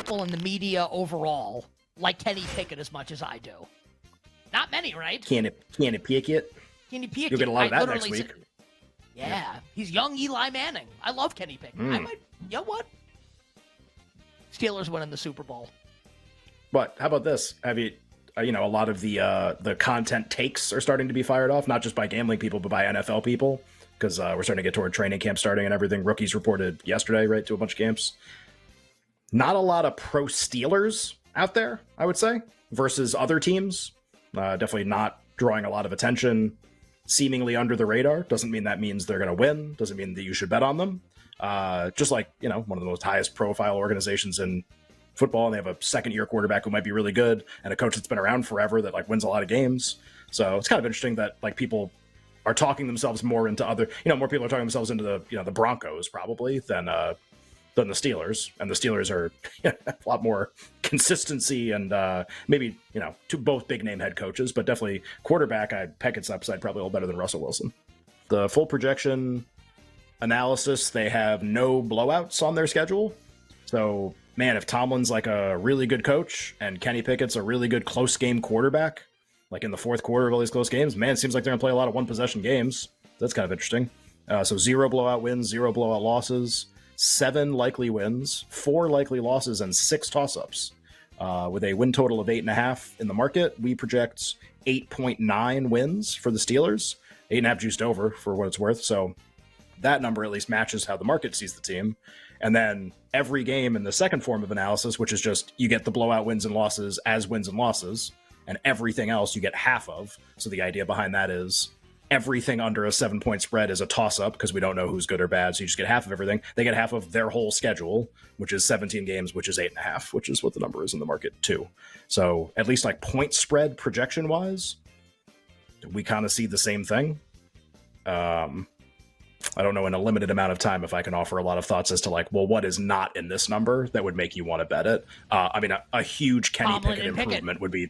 people in the media overall like Kenny Pickett as much as I do? Not many, right? Kenny Pickett. Kenny Pickett. You'll get a lot of that next week. Yeah, he's young Eli Manning. I love Kenny Pickett. I might, you know what? Steelers winning the Super Bowl. But how about this? Have you, a lot of the content takes are starting to be fired off, not just by gambling people, but by NFL people, because we're starting to get toward training camp starting and everything. Rookies reported yesterday, right, to a bunch of camps. Not a lot of pro Steelers out there, I would say, versus other teams. Definitely not drawing a lot of attention, seemingly under the radar. Doesn't mean that means they're going to win. Doesn't mean that you should bet on them. Just like, one of the most highest profile organizations in football, and they have a second-year quarterback who might be really good and a coach that's been around forever that like wins a lot of games. So it's kind of interesting that like people are talking themselves more into other, more people are talking themselves into the Broncos probably than the Steelers, and the Steelers are a lot more consistency and maybe, two both big name head coaches, but definitely quarterback. Pickett's upside probably a little better than Russell Wilson. The full projection analysis, they have no blowouts on their schedule. So, man, if Tomlin's like a really good coach and Kenny Pickett's a really good close game quarterback, like in the fourth quarter of all these close games, man, it seems like they're going to play a lot of one possession games. That's kind of interesting. So 0 blowout wins, 0 blowout losses, 7 likely wins, 4 likely losses, and 6 toss-ups. With a win total of 8.5 in the market, we project 8.9 wins for the Steelers. 8.5 juiced over for what it's worth. So that number at least matches how the market sees the team. And then every game in the second form of analysis, which is just you get the blowout wins and losses as wins and losses, and everything else you get half of. So the idea behind that is everything under a 7-point spread is a toss-up because we don't know who's good or bad. So you just get half of everything. They get half of their whole schedule, which is 17 games, which is 8.5, which is what the number is in the market too. So at least like point spread projection wise, we kind of see the same thing. I don't know in a limited amount of time if I can offer a lot of thoughts as to like, well, what is not in this number that would make you want to bet it? A huge Kenny Pickett improvement would be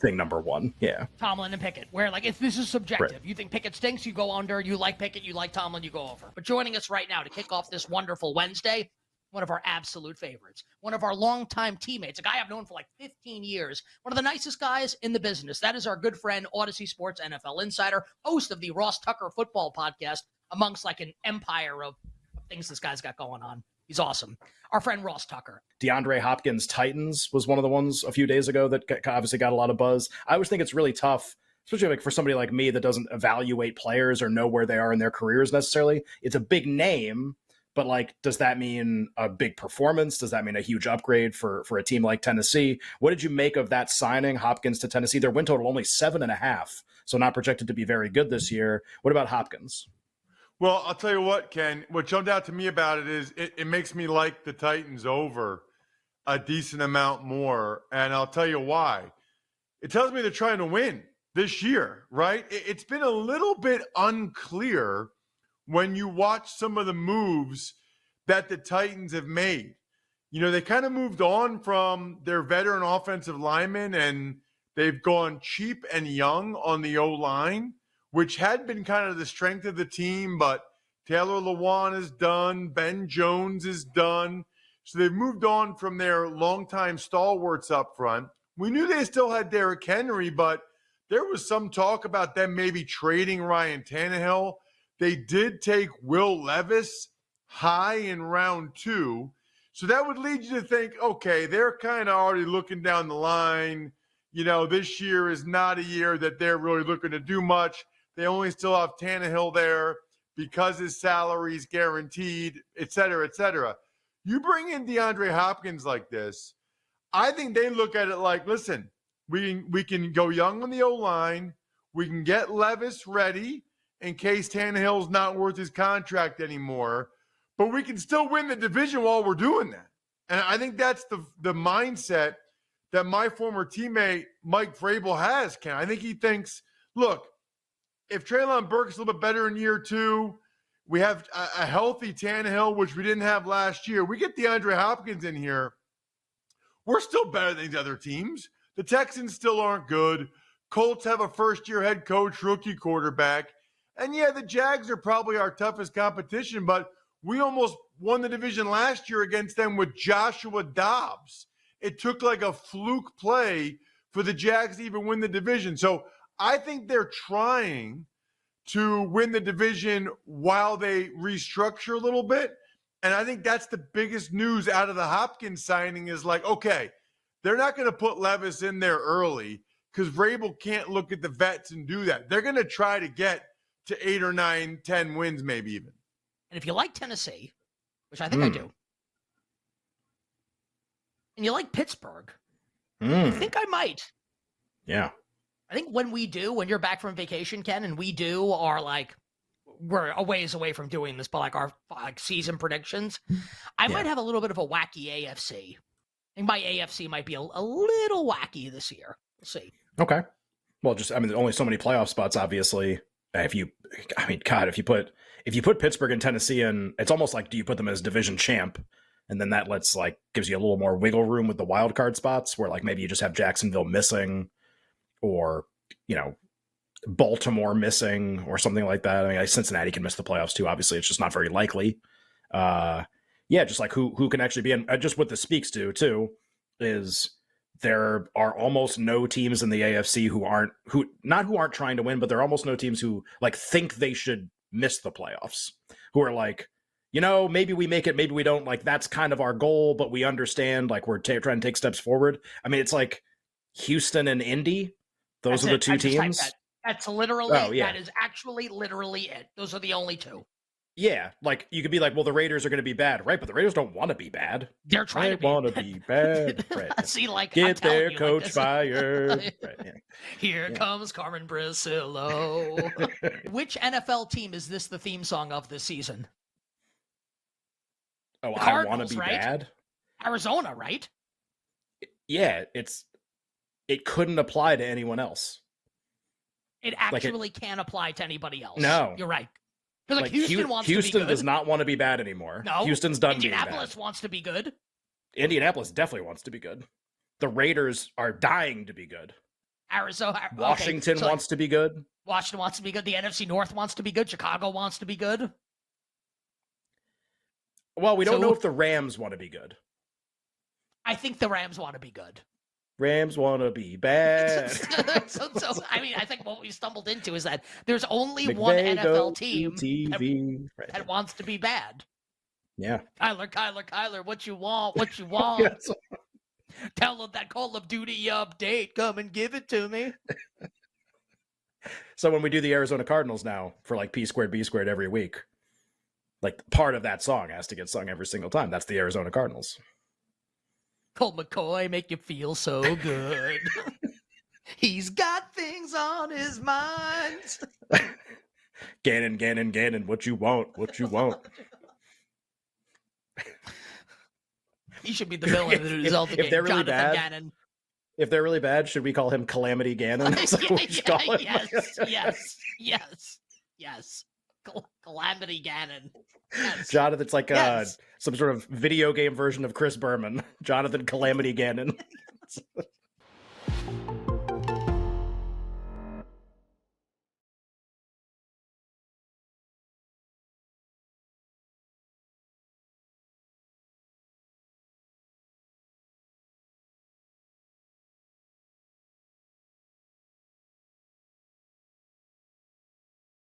thing number one. Yeah. Tomlin and Pickett, where like if this is subjective. Right. You think Pickett stinks, you go under. You like Pickett, you like Tomlin, you go over. But joining us right now to kick off this wonderful Wednesday, one of our absolute favorites, one of our longtime teammates, a guy I've known for like 15 years, one of the nicest guys in the business. That is our good friend, Odyssey Sports NFL Insider, host of the Ross Tucker Football Podcast, amongst like an empire of things this guy's got going on. He's awesome. Our friend Ross Tucker. DeAndre Hopkins Titans was one of the ones a few days ago that obviously got a lot of buzz. I always think it's really tough, especially like for somebody like me that doesn't evaluate players or know where they are in their careers necessarily. It's a big name, but like, does that mean a big performance? Does that mean a huge upgrade for a team like Tennessee? What did you make of that signing, Hopkins to Tennessee? Their win total only 7.5, so not projected to be very good this year. What about Hopkins? Well, I'll tell you what, Ken, what jumped out to me about it is it makes me like the Titans over a decent amount more. And I'll tell you why. It tells me they're trying to win this year, right? It's been a little bit unclear when you watch some of the moves that the Titans have made. They kind of moved on from their veteran offensive linemen and they've gone cheap and young on the O-line, which had been kind of the strength of the team, but Taylor Lewan is done, Ben Jones is done. So they've moved on from their longtime stalwarts up front. We knew they still had Derrick Henry, but there was some talk about them maybe trading Ryan Tannehill. They did take Will Levis high in round 2. So that would lead you to think, okay, they're kind of already looking down the line. This year is not a year that they're really looking to do much. They only still have Tannehill there because his salary is guaranteed, et cetera, et cetera. You bring in DeAndre Hopkins like this, I think they look at it like, listen, we can go young on the O-line. We can get Levis ready in case Tannehill's not worth his contract anymore. But we can still win the division while we're doing that. And I think that's the mindset that my former teammate Mike Vrabel has, Ken. I think he thinks, look, if Treylon Burks is a little bit better in year 2, we have a healthy Tannehill, which we didn't have last year. We get DeAndre Hopkins in here. We're still better than these other teams. The Texans still aren't good. Colts have a first-year head coach, rookie quarterback. And, yeah, the Jags are probably our toughest competition, but we almost won the division last year against them with Joshua Dobbs. it took like a fluke play for the Jags to even win the division. So I think they're trying to win the division while they restructure a little bit. And I think that's the biggest news out of the Hopkins signing is like, okay, they're not going to put Levis in there early because Vrabel can't look at the vets and do that. They're going to try to get to 8 or 9, 10 wins, maybe even. And if you like Tennessee, which I think I do, and you like Pittsburgh, I think I might. Yeah. I think when you're back from vacation, Ken, and we do our we're a ways away from doing this, but our season predictions, I might have a little bit of a wacky AFC. I think my AFC might be a little wacky this year. We'll see. Okay. Well, there's only so many playoff spots, obviously. If you put Pittsburgh and Tennessee in, it's almost like, do you put them as division champ? And then that gives you a little more wiggle room with the wild card spots where maybe you just have Jacksonville missing or, Baltimore missing or something like that. Cincinnati can miss the playoffs too. Obviously, it's just not very likely. Just who can actually be in. Just what this speaks to too is there are almost no teams in the AFC who aren't trying to win, but there are almost no teams who think they should miss the playoffs. Who are maybe we make it, maybe we don't. That's kind of our goal, but we understand we're trying to take steps forward. It's Houston and Indy. Those are the two teams. That's literally, that is actually literally it. Those are the only two. Yeah, you could be well, the Raiders are going to be bad, right? But the Raiders don't want to be bad. They're trying to want to be bad. Right. See, get their coach fired. Right, yeah. Here comes Carmen Brasillo. Which NFL team is this the theme song of this season? Oh, I want to be right? bad? Arizona, right? Yeah, it couldn't apply to anyone else. It actually can't apply to anybody else. No. You're right. Because Houston does not want to be bad anymore. No. Houston's done being Indianapolis bad. wants to be good. Indianapolis definitely wants to be good. The Raiders are dying to be good. Arizona. Washington wants to be good. Washington wants to be good. The NFC North wants to be good. Chicago wants to be good. Well, we don't know if the Rams want to be good. I think the Rams want to be good. Rams want to be bad. I think what we stumbled into is that there's only one NFL team that wants to be bad. Yeah. Kyler, what you want? What you want? Yes. Tell them that Call of Duty update. Come and give it to me. So when we do the Arizona Cardinals now for P squared, B squared every week, part of that song has to get sung every single time. That's the Arizona Cardinals. Colt McCoy make you feel so good. He's got things on his mind. Gannon, what you want? He should be the villain of the result of the game. They're really Jonathan bad, Gannon. If they're really bad, should we call him Calamity Gannon? Yes. Calamity Gannon. Yes. Jonathan's some sort of video game version of Chris Berman. Jonathan Calamity Gannon.